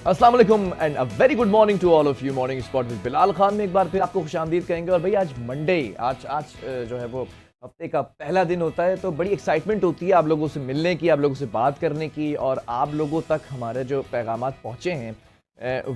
अस्सलाम वालेकुम and a very good morning to all of you. Morning spot with Bilal Khan में एक बार फिर आपको खुशामदीद कहेंगे। और भाई आज मंडे, आज जो है वो हफ्ते का पहला दिन होता है, तो बड़ी एक्साइटमेंट होती है आप लोगों से मिलने की, आप लोगों से बात करने की, और आप लोगों तक हमारे जो पैगामात पहुँचे हैं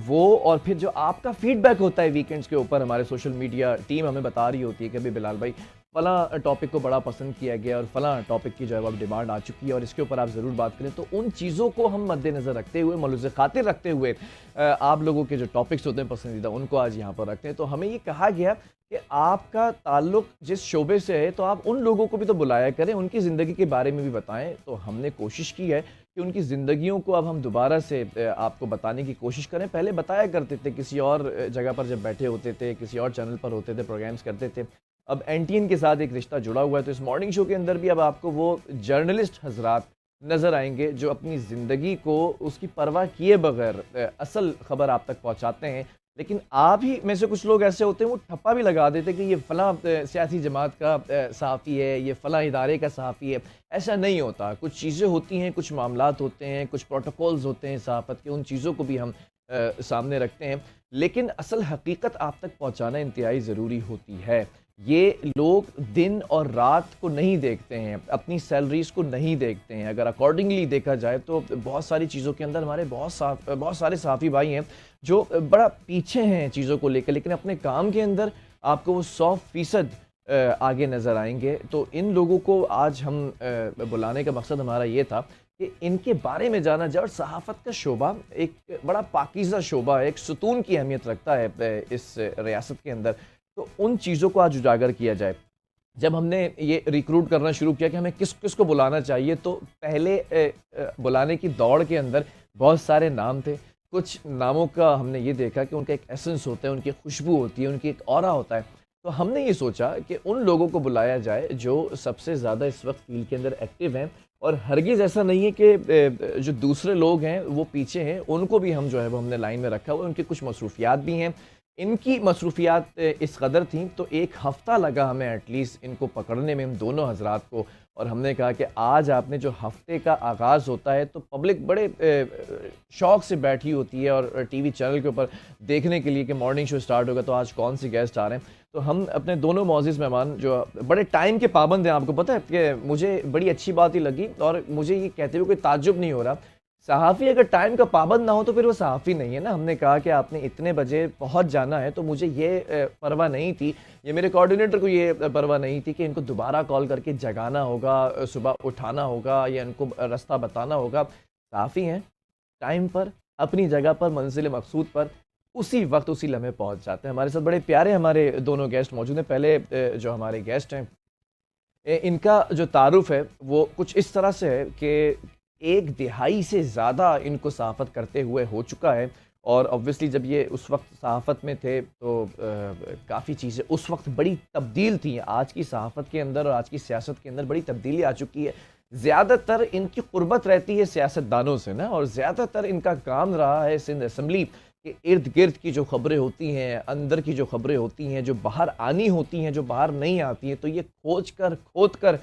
वो, और फिर जो आपका फीडबैक होता है वीकेंड्स के ऊपर, हमारे सोशल मीडिया टीम हमें बता रही होती है कि भाई बिलाल भाई फ़लाँ टॉपिक को बड़ा पसंद किया गया और फ़लाँ टॉपिक की जो है वो अब डिमांड आ चुकी है और इसके ऊपर आप ज़रूर बात करें। तो उन चीज़ों को हम मद्देनज़र रखते हुए, मलूज़ ख़ातिर रखते हुए, आप लोगों के जो टॉपिक्स होते हैं पसंदीदा, उनको आज यहाँ पर रखते हैं। तो हमें ये कहा गया कि आपका ताल्लुक जिस शोबे से है, तो आप उन लोगों को भी तो बुलाया करें, उनकी ज़िंदगी के बारे में भी बताएँ। तो हमने कोशिश की है कि उनकी ज़िंदगियों को अब हम दोबारा से आपको बताने की कोशिश करें। पहले बताया करते थे किसी और जगह पर जब बैठे होते थे, किसी और चैनल पर होते थे, प्रोग्राम्स करते थे। अब एनटीएन के साथ एक रिश्ता जुड़ा हुआ है, तो इस मॉर्निंग शो के अंदर भी अब आपको वो जर्नलिस्ट हज़रात नज़र आएँगे जो अपनी ज़िंदगी को उसकी परवाह किए बगैर असल ख़बर आप तक पहुँचाते हैं। लेकिन आप ही में से कुछ लोग ऐसे होते हैं, वो ठप्पा भी लगा देते हैं कि ये फ़लाँ सियासी जमात का सहाफ़ी है, ये फ़लाँ इदारे का सहाफ़ी है। ऐसा नहीं होता। कुछ चीज़ें होती हैं, कुछ मामलात होते हैं, कुछ प्रोटोकॉल्स होते हैं सहाफ़त के, उन चीज़ों को भी हम सामने रखते हैं। लेकिन असल हकीकत आप तक पहुँचाना इंतहाई ज़रूरी होती है। ये लोग दिन और रात को नहीं देखते हैं, अपनी सैलरीज़ को नहीं देखते हैं। अगर अकॉर्डिंगली देखा जाए तो बहुत सारी चीज़ों के अंदर हमारे बहुत सारे साफ़ी भाई हैं जो बड़ा पीछे हैं चीज़ों को लेकर, लेकिन अपने काम के अंदर आपको वो 100% आगे नज़र आएँगे। तो इन लोगों को आज हम बुलाने का मकसद हमारा ये था कि इनके बारे में जाना जाए। और सहाफ़त का शोबा एक बड़ा पाकीज़ा शोबा है, एक सुतून की अहमियत रखता है इस रियासत के अंदर। तो उन चीज़ों को आज उजागर किया जाए। जब हमने ये रिक्रूट करना शुरू किया कि हमें किस-किस को बुलाना चाहिए, तो पहले बुलाने की दौड़ के अंदर बहुत सारे नाम थे। कुछ नामों का हमने ये देखा कि उनका एक एसेंस होता है, उनकी खुशबू होती है, उनकी एक ऑरा होता है। तो हमने ये सोचा कि उन लोगों को बुलाया जाए जो सबसे ज़्यादा इस वक़्त फ़ील्ड के अंदर एक्टिव हैं। और हरगिज़ ऐसा नहीं है कि जो दूसरे लोग हैं वो पीछे हैं, उनको भी हम जो है वो हमने लाइन में रखा हुआ है। उनकी कुछ मसरूफ़ियात भी हैं। इनकी मसरूफ़ियात इस कदर थीं, तो 1 हफ़्ता लगा हमें एटलीस्ट इनको पकड़ने में, इन दोनों हज़रात को। और हमने कहा कि आज आपने जो हफ़्ते का आगाज़ होता है, तो पब्लिक बड़े शौक़ से बैठी होती है और टीवी चैनल के ऊपर देखने के लिए कि मॉर्निंग शो स्टार्ट होगा तो आज कौन से गेस्ट आ रहे हैं। तो हम अपने दोनों मोअज़्ज़िज़ मेहमान जो बड़े टाइम के पाबंद हैं, आपको पता है कि मुझे बड़ी अच्छी बात ही लगी, और मुझे ये कहते हुए कोई ताज्जुब नहीं हो रहा। सहाफ़ी अगर टाइम का पाबंद ना हो तो फिर वो सहाफ़ी नहीं है ना। हमने कहा कि आपने इतने बजे पहुँच जाना है, तो मुझे ये परवाह नहीं थी, ये मेरे कोऑर्डिनेटर को ये परवाह नहीं थी कि इनको दोबारा कॉल करके जगाना होगा, सुबह उठाना होगा या इनको रास्ता बताना होगा। सहाफ़ी हैं, टाइम पर, अपनी जगह पर, मंज़िल मक़सूद पर, उसी वक़्त, उसी लम्हे पहुँच जाते हैं। हमारे साथ बड़े प्यारे हमारे दोनों गेस्ट मौजूद हैं। पहले जो हमारे गेस्ट हैं, इनका जो तारुफ़ है वो कुछ इस तरह से है कि 1 दिहाई से ज़्यादा इनको सहाफ़त करते हुए हो चुका है। और ऑब्वियसली जब ये उस वक़्त सहाफ़त में थे तो काफ़ी चीज़ें उस वक़्त बड़ी तब्दील थी। आज की सहाफ़त के अंदर और आज की सियासत के अंदर बड़ी तब्दीली आ चुकी है। ज़्यादातर इनकी क़ुर्बत रहती है सियासतदानों से ना, और ज़्यादातर इनका काम रहा है सिंध असेंबली के इर्द-गिर्द की जो ख़बरें होती हैं, अंदर की जो ख़बरें होती हैं, जो बाहर आनी होती हैं, जो बाहर नहीं आती हैं, तो ये खोद कर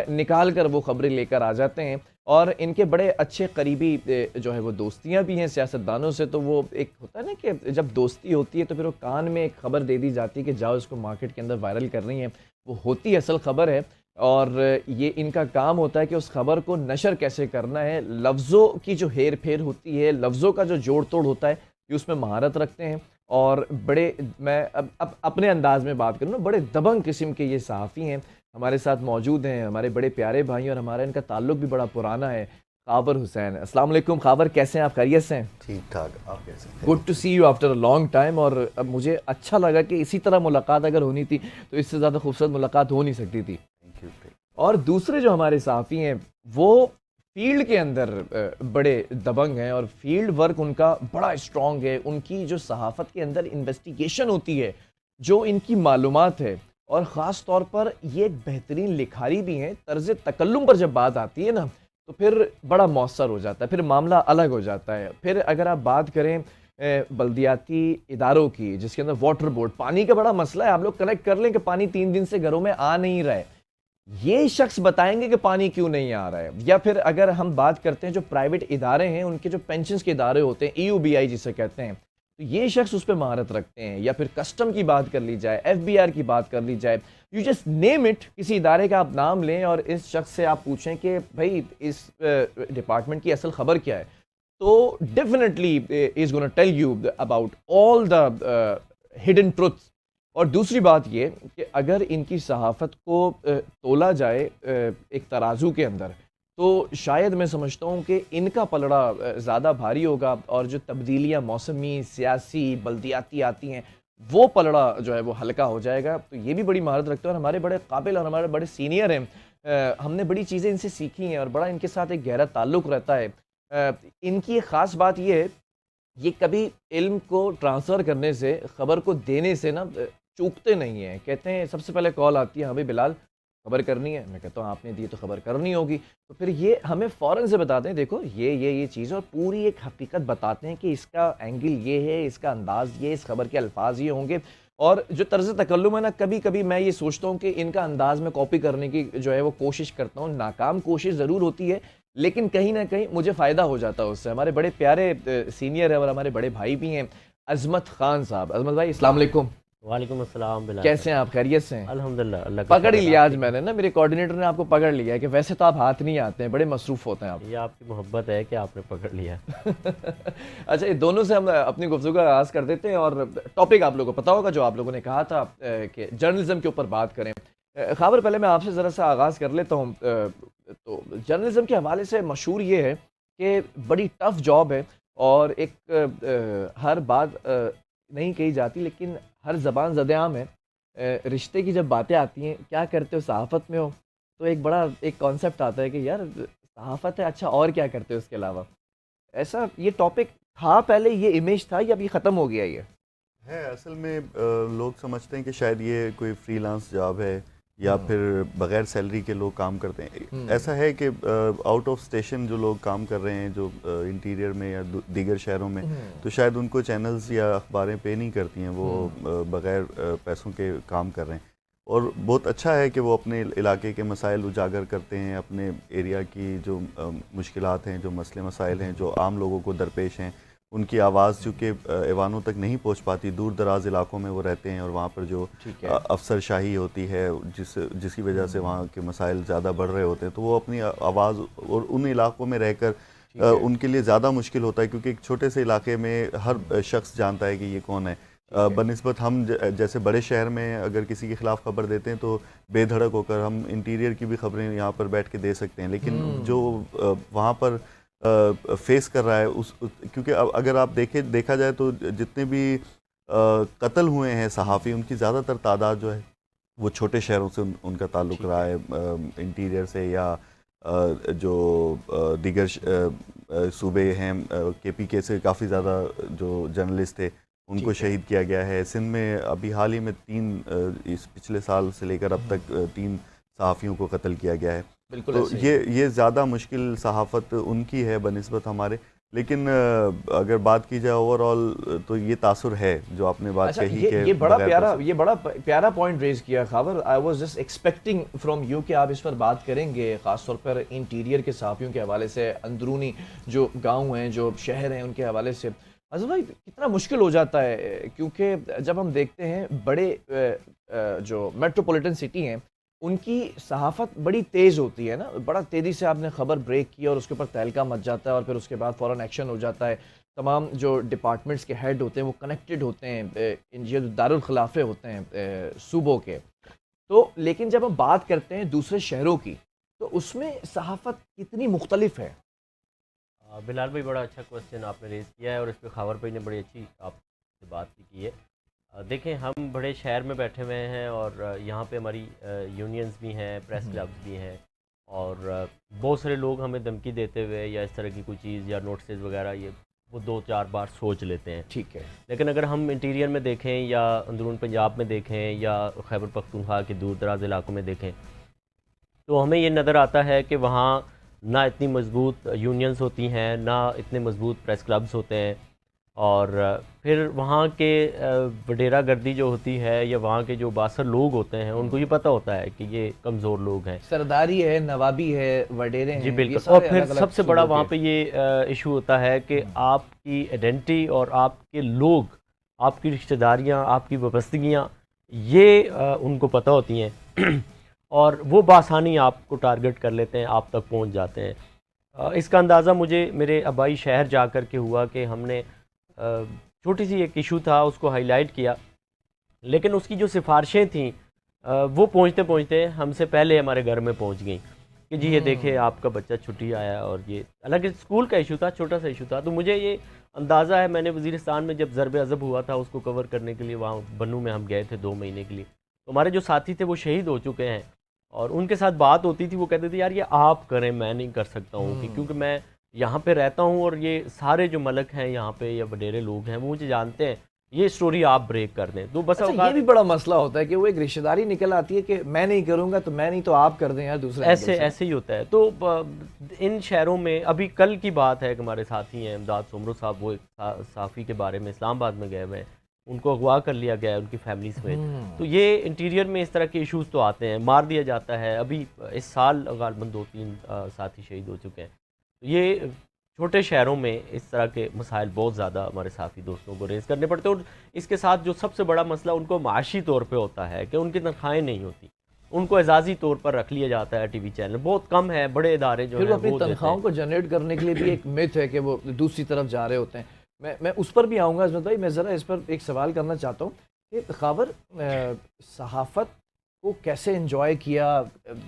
निकाल कर वो ख़बरें लेकर आ जाते हैं। और इनके बड़े अच्छे करीबी जो है वो दोस्तियाँ भी हैं सियासतदानों से। तो वो एक होता है ना कि जब दोस्ती होती है तो फिर वो कान में एक ख़बर दे दी जाती है कि जाओ इसको मार्केट के अंदर वायरल कर रही हैं। वो होती असल ख़बर है, और ये इनका काम होता है कि उस ख़बर को नशर कैसे करना है। लफ्ज़ों की जो हेर-फेर होती है, लफ्ज़ों का जो जोड़-तोड़ होता है, ये उसमें महारत रखते हैं। और बड़े, मैं अब अपने अंदाज़ में बात करूँ ना, बड़े दबंग किस्म के ये सहाफ़ी हैं। हमारे साथ मौजूद हैं हमारे बड़े प्यारे भाई, और हमारा इनका ताल्लुक भी बड़ा पुराना है, ख़ावर हुसैन। अस्सलाम वालेकुम ख़ावर, कैसे हैं आप? खैरियत से हैं? ठीक-ठाक, आप कैसे हैं? Good to see you after a long time. और अब मुझे अच्छा लगा कि इसी तरह मुलाकात अगर होनी थी तो इससे ज़्यादा खूबसूरत मुलाकात हो नहीं सकती थी। Thank you. और दूसरे जो हमारे सहाफ़ी हैं, वो फ़ील्ड के अंदर बड़े दबंग हैं, और फ़ील्ड वर्क उनका बड़ा स्ट्रॉन्ग है। उनकी जो सहाफ़त के अंदर इन्वेस्टिगेशन होती है, जो इनकी मालूमात है, और ख़ास तौर पर ये एक बेहतरीन लिखारी भी हैं। तर्ज़ तकल्लुम पर जब बात आती है ना, तो फिर बड़ा मौसर हो जाता है, फिर मामला अलग हो जाता है। फिर अगर आप बात करें बल्दियाती इदारों की, जिसके अंदर वाटर बोर्ड, पानी का बड़ा मसला है। आप लोग कनेक्ट कर लें कि पानी 3 दिन से घरों में आ नहीं रहा है। ये शख्स बताएंगे कि पानी क्यों नहीं आ रहा है। या फिर अगर हम बात करते हैं जो प्राइवेट इदारे हैं, उनके जो पेंशन्स के इदारे होते हैं, ईयूबीआई जिसे कहते हैं, तो ये शख्स उस पे महारत रखते हैं। या फिर कस्टम की बात कर ली जाए, एफबीआर की बात कर ली जाए, यू जस्ट नेम इट, किसी इदारे का आप नाम लें और इस शख्स से आप पूछें कि भाई इस डिपार्टमेंट की असल खबर क्या है, तो definitely is gonna tell you about all the hidden truths. और दूसरी बात ये कि अगर इनकी सहाफ़त को तोला जाए एक तराजू के अंदर, तो शायद मैं समझता हूँ कि इनका पलड़ा ज़्यादा भारी होगा, और जो तब्दीलियाँ मौसमी, सियासी, बल्दियाती आती हैं, वो पलड़ा जो है वो हल्का हो जाएगा। तो ये भी बड़ी महारत रखते हैं और हमारे बड़े काबिल और हमारे बड़े सीनियर हैं। हमने बड़ी चीज़ें इनसे सीखी हैं और बड़ा इनके साथ एक गहरा ताल्लुक़ रहता है। इनकी एक ख़ास बात ये है, ये कभी इल्म को ट्रांसफ़र करने से, ख़बर को देने से ना चूकते नहीं हैं। कहते हैं सबसे पहले कॉल आती है, हाँ भाई बिलाल खबर करनी है। मैं कहता हूँ आपने दी तो खबर करनी होगी। तो फिर ये हमें फ़ौरन से बताते हैं, देखो ये चीज़, और पूरी एक हकीकत बताते हैं कि इसका एंगल ये है, इसका अंदाज़ ये, इस खबर के अल्फाज ये होंगे। और जो तर्ज़ तकल्लुम है ना, कभी कभी मैं ये सोचता हूँ कि इनका अंदाज़ में कॉपी करने की जो है वो कोशिश करता हूँ। नाकाम कोशिश ज़रूर होती है, लेकिन कहीं ना कहीं मुझे फ़ायदा हो जाता है उससे। हमारे बड़े प्यारे सीनियर है और हमारे बड़े भाई भी हैं, अज़मत ख़ान साहब। अज़मत भाई अस्सलाम वालेकुम। वालेकुम अस्सलाम बिलाल। कैसे हैं आप, खैरियत से हैं? अल्हम्दुलिल्लाह, अल्लाह का पकड़ ही शुक्र है। लिया आज आपकी मैंने ना, मेरे कोऑर्डिनेटर ने आपको पकड़ लिया है कि वैसे तो आप हाथ नहीं आते हैं, बड़े मसरूफ़ होते हैं आप। ये आपकी मोहब्बत है कि आपने पकड़ लिया। अच्छा, ये दोनों से हम अपनी गुफ्तगू का आगाज़ कर देते हैं। और टॉपिक आप लोगों को पता होगा, जो आप लोगों ने कहा था कि जर्नलिज्म के ऊपर बात करें। ख़ाबर, पहले मैं आपसे ज़रा सा आगाज़ कर लेता हूँ। तो जर्नलिज्म के हवाले से मशहूर ये है कि बड़ी टफ़ जॉब है, और एक हर बात नहीं कही जाती, लेकिन हर ज़बान ज़द-ए-आम है। रिश्ते की जब बातें आती हैं, क्या करते हो, सहाफ़त में हो, तो एक बड़ा एक कॉन्सेप्ट आता है कि यार सहाफ़त है, अच्छा और क्या करते हो उसके अलावा? ऐसा ये टॉपिक था पहले, ये इमेज था, या अभी ख़त्म हो गया ये? है असल में लोग समझते हैं कि शायद ये कोई फ्रीलांस जॉब है या हुँ, फिर बगैर सैलरी के लोग काम करते हैं। हुँ, ऐसा है कि आउट ऑफ स्टेशन जो लोग काम कर रहे हैं, जो इंटीरियर में या दीगर शहरों में, हुँ, तो शायद उनको चैनल्स या अखबारें पे नहीं करती हैं, वो हुँ, बगैर पैसों के काम कर रहे हैं। और बहुत अच्छा है कि वो अपने इलाके के मसाइल उजागर करते हैं, अपने एरिया की जो मुश्किलात हैं, जो मसले मसाइल हैं, जो आम लोगों को दरपेश हैं, उनकी आवाज़ चूँकि ऐवानों तक नहीं पहुँच पाती, दूर दराज इलाकों में वो रहते हैं, और वहाँ पर जो ठीक है। अफसरशाही होती है, जिसकी वजह से वहाँ के मसाइल ज़्यादा बढ़ रहे होते हैं, तो वो अपनी आवाज़, और उन इलाकों में रहकर ठीक है। उनके लिए ज़्यादा मुश्किल होता है, क्योंकि एक छोटे से इलाके में हर शख्स जानता है कि ये कौन है। ठीक है। बनिस्बत हम जैसे बड़े शहर में अगर किसी के ख़िलाफ़ खबर देते हैं, तो बेधड़क होकर हम इंटीरियर की भी खबरें यहाँ पर बैठ के दे सकते हैं, लेकिन जो वहाँ पर फेस कर रहा है क्योंकि अगर आप देखा जाए तो जितने भी कत्ल हुए हैं सहाफ़ी, उनकी ज़्यादातर तादाद जो है वो छोटे शहरों से उनका ताल्लुक़ ठीक रहा है। है, इंटीरियर से, या जो दीगर सूबे हैं, केपीके से काफ़ी ज़्यादा जो जर्नलिस्ट थे उनको ठीक है। शहीद किया गया है। सिंध में अभी हाल ही में इस पिछले साल से लेकर अब तक 3 सहाफ़ियों को कत्ल किया गया है। बिल्कुल तो ऐसे ही है। ये ज़्यादा मुश्किल सहाफ़त उनकी है बनिस्बत हमारे। लेकिन अगर बात की जाए ओवरऑल, तो ये तासुर है जो आपने बात अच्छा, कही कि बगैर पैसे। ये बड़ा प्यारा पॉइंट रेज़ किया ख़ाबर। I was just expecting from you कि आप इस पर बात करेंगे, ख़ास तौर पर इंटीरियर के सहाफ़ियों के हवाले से, अंदरूनी जो गाँव हैं, जो शहर हैं, उनके हवाले से। अज़र भाई, कितना मुश्किल हो जाता है, क्योंकि जब हम देखते हैं बड़े जो मेट्रोपॉलिटन सिटी हैं, उनकी सहाफ़त बड़ी तेज़ होती है ना, बड़ा तेज़ी से आपने ख़बर ब्रेक की और उसके ऊपर तहलका मच जाता है, और फिर उसके बाद फ़ौरन एक्शन हो जाता है। तमाम जो डिपार्टमेंट्स के हेड होते हैं वो कनेक्टेड होते हैं, इन ये जो दारुल खिलाफ़े होते हैं सूबों के। तो लेकिन जब हम बात करते हैं दूसरे शहरों की, तो उसमें सहाफ़त कितनी मुख्तलिफ़ है? बिलाल भाई, बड़ा अच्छा क्वेश्चन आपने रेज़ किया है और इस पे ख़ावर भाई ने बड़ी अच्छी आपसे बात भी की है। देखें, हम बड़े शहर में बैठे हुए हैं और यहाँ पे हमारी यूनियंस भी हैं, प्रेस हुँ, क्लब्स भी हैं, और बहुत सारे लोग हमें धमकी देते हुए या इस तरह की कोई चीज़ या नोटिस वगैरह, ये वो 2-4 बार सोच लेते हैं। ठीक है। लेकिन अगर हम इंटीरियर में देखें या अंदरून पंजाब में देखें या खैबर पख्तूनख्वा के दूर दराज इलाकों में देखें, तो हमें ये नज़र आता है कि वहाँ ना इतनी मज़बूत यूनियंस होती हैं, ना इतने मज़बूत प्रेस क्लब्स होते हैं, और फिर वहाँ के वडेरा गर्दी जो होती है या वहाँ के जो बासर लोग होते हैं उनको ये पता होता है कि ये कमज़ोर लोग हैं। सरदारी है, नवाबी है, वडेरे जी हैं, ये बिल्कुल। और सारे फिर अलग-अलग सबसे बड़ा सूबों वहाँ के। पे ये इशू होता है कि आपकी आइडेंटिटी और आपके लोग, आपकी रिश्तेदारियाँ, आपकी वाबस्तगियाँ, ये उनको पता होती हैं और वो बासानी आपको टारगेट कर लेते हैं, आप तक पहुँच जाते हैं। इसका अंदाज़ा मुझे मेरे आबाई शहर जा कर के हुआ कि हमने छोटी सी एक इशू था उसको हाईलाइट किया, लेकिन उसकी जो सिफारिशें थीं वो पहुँचते पहुँचते हमसे पहले हमारे घर में पहुँच गई कि जी ये देखिए आपका बच्चा छुट्टी आया। और ये हालांकि स्कूल का इशू था, छोटा सा इशू था। तो मुझे ये अंदाज़ा है, मैंने वज़ीरिस्तान में जब ज़रब अज़ब हुआ था उसको कवर करने के लिए वहाँ बन्नू में हम गए थे 2 महीने के लिए, तो हमारे जो साथी थे वो शहीद हो चुके हैं और उनके साथ बात होती थी, वो कहते थे यार ये आप करें, मैं नहीं कर सकता हूँ, कि क्योंकि मैं यहाँ पे रहता हूँ और ये सारे जो मलक हैं यहाँ पे या वडेरे लोग हैं वो मुझे जानते हैं, ये स्टोरी आप ब्रेक कर दें। तो बस अच्छा, ये औकात भी बड़ा मसला होता है कि वो एक रिश्तेदारी निकल आती है कि मैं नहीं करूंगा तो मैं नहीं तो आप कर दें यार, दूसरे ऐसे एंगल से। ऐसे ही होता है। तो इन शहरों में अभी कल की बात है कि हमारे साथी हैं इमदाद सुमरो साहब, वो एक साफ़ी के बारे में इस्लामाबाद में गए हुए हैं, उनको अगवा कर लिया गया है उनकी फैमिली समेत। तो ये इंटीरियर में इस तरह के इश्यूज़ तो आते हैं, मार दिया जाता है। अभी इस साल गालिबन 2-3 साथी शहीद हो चुके हैं। तो ये छोटे शहरों में इस तरह के मसाइल बहुत ज़्यादा हमारे साथी दोस्तों को रेज़ करने पड़ते हैं। और इसके साथ जो सबसे बड़ा मसला उनको माशी तौर पे होता है कि उनकी तनख्वाहें नहीं होती, उनको एजाज़ी तौर पर रख लिया जाता है। टीवी चैनल बहुत कम है, बड़े इदारे जो फिर हैं वो अपनी वो देते तनख्वाहों हैं। को जनरेट करने के लिए भी एक मिथ है कि वो दूसरी तरफ जा रहे होते हैं। मैं उस पर भी आऊँगा इसमें भाई, मैं ज़रा इस पर एक सवाल करना चाहता हूँ कि खबर सहाफ़त को कैसे एंजॉय किया?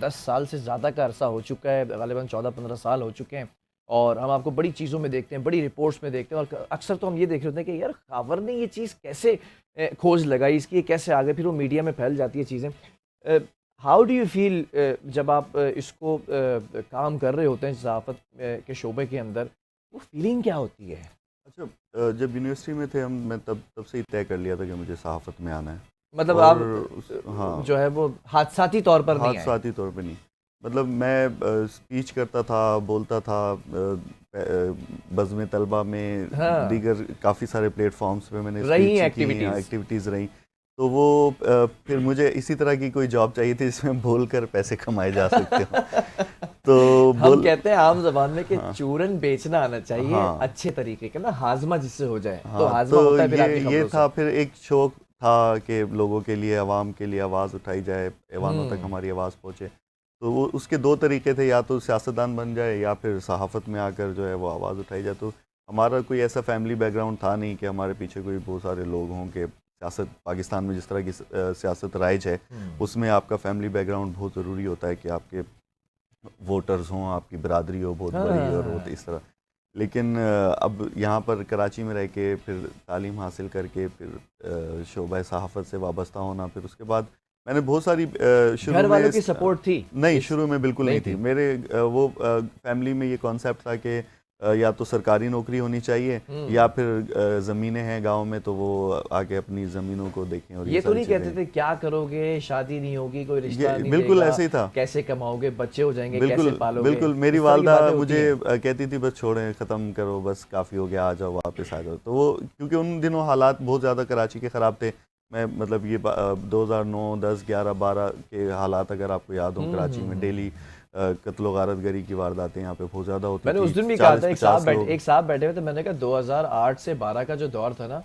10 साल से ज़्यादा का अरसा हो चुका है, ग़ालिबन 14-15 साल हो चुके हैं और हम आपको बड़ी चीज़ों में देखते हैं, बड़ी रिपोर्ट्स में देखते हैं और अक्सर तो हम ये देख रहे होते हैं कि यार खबर ने ये चीज़ कैसे खोज लगाई, इसकी ये कैसे आ गई, फिर वो मीडिया में फैल जाती है चीज़ें। हाउ डू यू फील जब आप इसको काम कर रहे होते हैं सहाफ़त के शोबे के अंदर, वो फीलिंग क्या होती है? अच्छा, जब यूनिवर्सिटी में थे हम, मैं तब तब से ही तय कर लिया था कि मुझे सहाफ़त में आना है। मतलब और आप हाँ, जो है वो हादसाती तौर पर नहीं आए। हादसाती तौर पे नहीं। मतलब मैं स्पीच करता था, बोलता था बज़्म तलबा में, हाँ, दीगर काफ़ी सारे प्लेटफॉर्म्स पे मैंने रही स्पीच की, एक्टिविटीज़। एक्टिविटीज़ रही। तो वो फिर मुझे इसी तरह की कोई जॉब चाहिए थी जिसमें बोलकर पैसे कमाए जा सकते हो। तो हम कहते हैं आम ज़बान में कि हाँ, चूरन बेचना आना चाहिए हाँ, अच्छे तरीके का, ना हाज़मा जिससे हो जाए। तो हाँ, हाज़मा तो होता है फिर आपकी ये खबरों से। था, फिर एक शौक था कि लोगों के लिए, आवाम के लिए आवाज़ उठाई जाए, ऐवानों तक हमारी आवाज़ पहुँचे। तो वो उसके 2 तरीके थे, या तो सियासतदान बन जाए या फिर सहाफ़त में आकर जो है वो आवाज़ उठाई जाए। तो हमारा कोई ऐसा फैमिली बैकग्राउंड था नहीं कि हमारे पीछे कोई बहुत सारे लोग हों कि सियासत, पाकिस्तान में जिस तरह की सियासत राइज है, उसमें आपका फैमिली बैकग्राउंड बहुत ज़रूरी होता है कि आपके वोटर्स हों, आपकी बरादरी हो बहुत बड़ी और वो इस तरह। लेकिन अब यहाँ पर कराची में रह के, फिर तालीम हासिल करके, फिर शोबा सहाफ़त से वाबस्ता होना, फिर उसके बाद मैंने बहुत सारी शुरू घर वालों में की सपोर्ट थी? नहीं, शुरू में बिल्कुल नहीं नहीं थी। थी। मेरे वो फैमिली में ये कॉन्सेप्ट था कि या तो सरकारी नौकरी होनी चाहिए या फिर ज़मीनें हैं गाँव में तो वो आके अपनी ज़मीनों को देखें। और ये तो सारी नहीं कहते चीज़ें, थे क्या करोगे, शादी नहीं होगी, कोई रिश्ता ये नहीं बिल्कुल देगा, ऐसे ही था। कैसे कमाओगे, बच्चे हो जाएंगे, कैसे बिल्कुल, पालोगे? बिल्कुल। मेरी इस तरह की वालदा बातें होती मुझे हैं। कहती थी बस छोड़ें, ख़त्म करो, बस काफ़ी हो गया, आ जाओ, वापस आ जाओ। तो वो क्योंकि उन दिनों हालात बहुत ज़्यादा कराची के ख़राब थे। मैं मतलब ये 2009, 10, 11, 12 के हालात अगर आपको याद हो, कराची में डेली कत्लो गारतगरी की वारदातें यहाँ पे बहुत ज़्यादा होती मैंने थी। उस दिन भी कहा था, 40-50 लोग। एक साहब बैठे हुए थे, मैंने कहा 2008 से 12 का जो दौर था ना,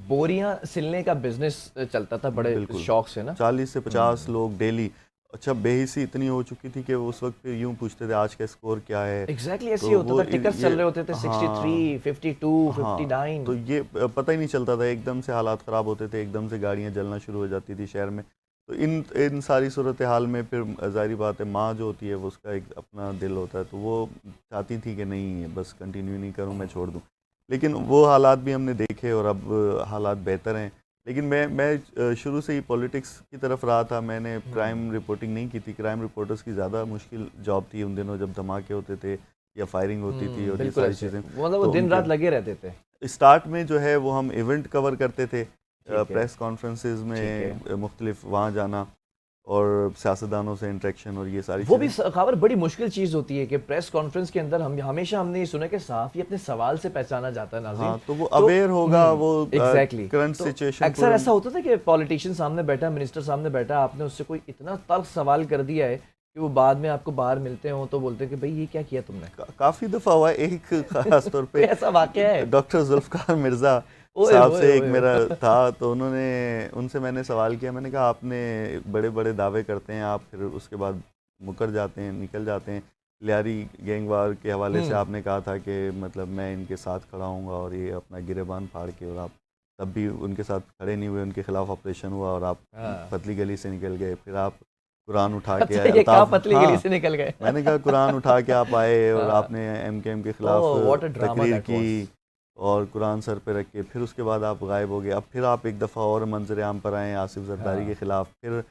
बोरियां सिलने का बिजनेस चलता था बड़े बिल्कुल। शौक से ना। 40 से 50 लोग डेली। अच्छा, बेहिसी इतनी हो चुकी थी कि उस वक्त पे यूँ पूछते थे आज का स्कोर क्या है। एग्जैक्टली ऐसे तो ही होता वो था, टिकट्स चल रहे होते थे, हाँ, 63, 52, हाँ, 59। तो ये पता ही नहीं चलता था, एकदम से हालात ख़राब होते थे, एकदम से गाड़ियाँ जलना शुरू हो जाती थी शहर में। तो इन सारी सूरत हाल में फिर ज़ाहिर बात है, माँ जो होती है वो उसका एक अपना दिल होता है, तो वो चाहती थी कि नहीं बस कंटिन्यू नहीं करूँ, मैं छोड़ दूँ। लेकिन वो हालात भी हमने देखे और अब हालात बेहतर हैं। लेकिन मैं शुरू से ही पॉलिटिक्स की तरफ रहा था। मैंने क्राइम रिपोर्टिंग नहीं की थी। क्राइम रिपोर्टर्स की ज़्यादा मुश्किल जॉब थी उन दिनों, जब धमाके होते थे या फायरिंग होती थी और ये बिल्कुल सारी ऐसे, चीज़ें। मतलब वो तो दिन उनके रात लगे रहते थे। स्टार्ट में जो है वो हम इवेंट कवर करते थे, ठीक है, प्रेस कॉन्फ्रेंसेज ठीक है। में मुख्तलिफ वहाँ जाना। और सियासतदानों से इंटरेक्शन और ये सारी वो भी चीज़ें। खबर बड़ी मुश्किल चीज़ होती है कि प्रेस कॉन्फ्रेंस के अंदर हम हमेशा हमने ये सुना कि सहाफ़ी अपने सवाल से पहचाना जाता है नाज़रीन। हाँ, तो वो अवेयर होगा, वो एग्जैक्टली करंट तो सिचुएशन अक्सर ऐसा होता था कि पॉलिटिशियन सामने बैठा, मिनिस्टर सामने बैठा, आपने उससे कोई इतना तल्ख सवाल कर दिया है कि वो बाद में आपको बाहर मिलते हो तो बोलते हैं कि भाई ये क्या किया तुमने। काफ़ी दफ़ा हुआ है। एक खास तौर पे ऐसा वाकया है। डॉक्टर जुल्फ़कार मिर्ज़ा ओए साहब ओए से एक ओए। मेरा था, तो उनसे मैंने सवाल किया, मैंने कहा आपने बड़े बड़े दावे करते हैं, आप फिर उसके बाद मुकर जाते हैं, निकल जाते हैं। लियारी गैंग वार के हवाले से आपने कहा था कि मतलब मैं इनके साथ खड़ा हूँगा और ये अपना गिरेबान फाड़ के, और आप तब भी उनके साथ खड़े नहीं हुए, उनके खिलाफ ऑपरेशन हुआ और आप हाँ। पतली गली से निकल गए। फिर आप कुरान उठा के अच्छा, ये कहाँ अल्ताफ, पतली गली हाँ, से निकल गए। मैंने कहा कुरान उठा के आप आए और हाँ। आपने एमकेएम के ओह, खिलाफ व्हाट अ ड्रामा तकरीर दैट की वाज। और कुरान सर पे रख के, फिर उसके बाद आप गायब हो गए। अब फिर आप एक दफ़ा और मंजर आम पर आए आसिफ जरदारी हाँ। के खिलाफ, फिर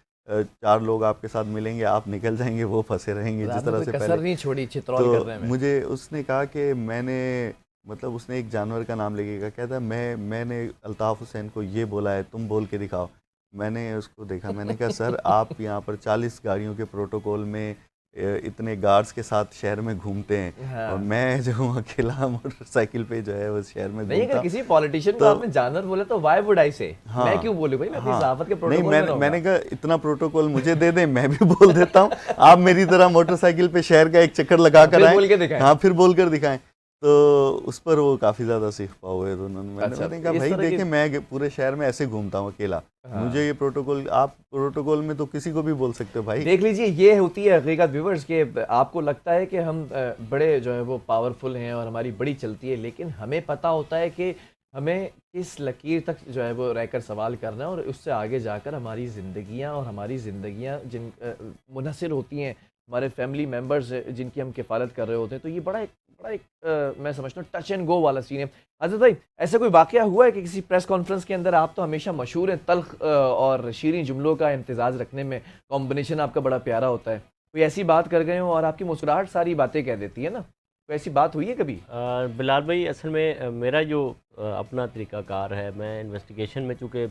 4 लोग आपके साथ मिलेंगे, आप निकल जाएंगे, वो फंसे रहेंगे जिस आपने तरह कोई से कसर पहले। नहीं छोड़ी चित्रौल करने तो में। मुझे उसने कहा कि मैंने, मतलब उसने एक जानवर का नाम लेके कहा, कहता है मैंने अल्ताफ़ हुसैन को ये बोला है, तुम बोल के दिखाओ। मैंने उसको देखा, मैंने कहा सर आप यहाँ पर 40 गाड़ियों के प्रोटोकॉल में इतने गार्ड्स के साथ शहर में घूमते हैं, हाँ। और मैं जो हूँ अकेला मोटरसाइकिल पे जो है वो शहर में नहीं, घूमता अगर किसी पॉलिटिशियन को तो आपने जानवर बोले तो व्हाई वुड आई से, हाँ, मैं क्यों बोलूं भाई, मैं अपनी हाँ, सहाफत के नहीं, प्रोटोकॉल में रहूंगा। मैंने कहा इतना प्रोटोकॉल मुझे दे दें, मैं भी बोल देता हूँ। आप मेरी तरह मोटरसाइकिल पे शहर का एक चक्कर लगा कर फिर आए, बोल के दिखाएं। हाँ, फिर बोल कर दिखाएं। तो उस पर वो काफ़ी ज़्यादा सीख हुए, तो अच्छा, मैंने कहा इस भाई तरह की- देखिए मैं पूरे शहर में ऐसे घूमता हूँ अकेला, हाँ। मुझे ये प्रोटोकॉल, आप प्रोटोकॉल में तो किसी को भी बोल सकते हो भाई। देख लीजिए, ये होती है हकीकत व्यूवर्स के, आपको लगता है कि हम बड़े जो है वो पावरफुल हैं और हमारी बड़ी चलती है, लेकिन हमें पता होता है कि हमें किस लकीर तक जो है वो रहकर सवाल करना है और उससे आगे जाकर हमारी ज़िंदगियां और हमारी ज़िंदगियां जिन मुनहसर होती हैं, हमारे फैमिली मेम्बर्स जिनकी हम किफ़ालत कर रहे होते हैं, तो ये बड़ा एक मैं समझता हूँ टच एंड गो वाला सीन है। हज़रत भाई, ऐसा कोई वाक़या हुआ है कि किसी प्रेस कॉन्फ्रेंस के अंदर, आप तो हमेशा मशहूर हैं तल्ख़ और शीरीं जुमलों का इम्तिज़ाज रखने में, कॉम्बिनेशन आपका बड़ा प्यारा होता है, कोई ऐसी बात कर गए हो और आपकी मुस्कुराहट सारी बातें कह देती है ना, कोई ऐसी बात हुई है कभी? बिलाल भाई, असल में मेरा जो अपना तरीक़ाकार है, मैं इन्वेस्टिगेशन में चूँकि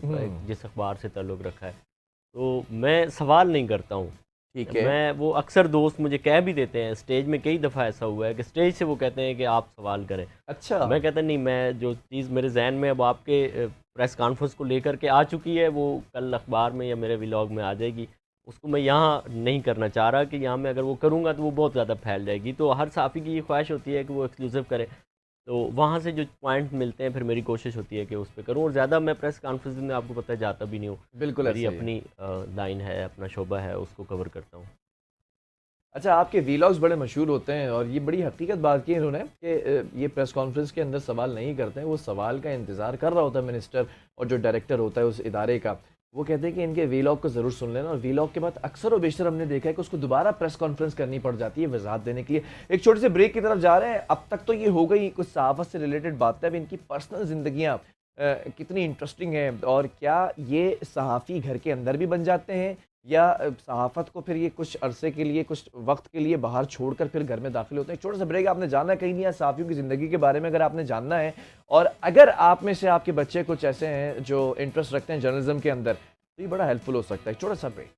जिस अखबार से ताल्लुक़ रखा है, तो मैं सवाल नहीं करता हूँ। ठीक है। मैं, वो अक्सर दोस्त मुझे कह भी देते हैं, स्टेज में कई दफ़ा ऐसा हुआ है कि स्टेज से वो कहते हैं कि आप सवाल करें। अच्छा। मैं कहता नहीं, मैं जो चीज़ मेरे जहन में अब आपके प्रेस कॉन्फ्रेंस को लेकर के आ चुकी है, वो कल अखबार में या मेरे व्लॉग में आ जाएगी, उसको मैं यहाँ नहीं करना चाह रहा कि यहाँ मैं अगर वो करूँगा तो वो बहुत ज़्यादा फैल जाएगी। तो हर सहाफ़ी की ये ख्वाहिश होती है कि वो एक्सक्लूसिव करे, तो वहाँ से जो पॉइंट मिलते हैं फिर मेरी कोशिश होती है कि उस पे करूँ, और ज़्यादा मैं प्रेस कॉन्फ्रेंस में आपको पता है जाता भी नहीं हूँ। बिल्कुल मेरी ऐसा ही है। अपनी लाइन है, अपना शोबा है, उसको कवर करता हूँ। अच्छा, आपके वीलॉग्स बड़े मशहूर होते हैं और ये बड़ी हकीकत बात की इन्होंने कि ये प्रेस कॉन्फ्रेंस के अंदर सवाल नहीं करते हैं, वो सवाल का इंतज़ार कर रहा होता है मिनिस्टर और जो डायरेक्टर होता है उस इदारे का। वो कहते हैं कि इनके वीलॉग को ज़रूर सुन लेना, और वीलॉग के बाद अक्सर और बेशतर हमने देखा है कि उसको दोबारा प्रेस कॉन्फ्रेंस करनी पड़ जाती है वजाहत देने के लिए। एक छोटे से ब्रेक की तरफ जा रहे हैं। अब तक तो ये हो गई कुछ सहाफ़त से रिलेटेड बातें, अब इनकी पर्सनल ज़िंदगियाँ कितनी इंटरेस्टिंग हैं और क्या ये सहाफ़ी घर के अंदर भी बन जाते हैं, या सहाफ़त को फिर ये कुछ अरसे के लिए, कुछ वक्त के लिए बाहर छोड़कर फिर घर में दाखिल होते हैं। एक छोटा सा ब्रेक, आपने जानना कहीं नहीं है सहाफ़ियों की ज़िंदगी के बारे में, अगर आपने जानना है और अगर आप में से आपके बच्चे कुछ ऐसे हैं जो इंटरेस्ट रखते हैं जर्नलिज्म के अंदर, तो ये बड़ा हेल्पफुल हो सकता है। एक छोटा सा ब्रेक।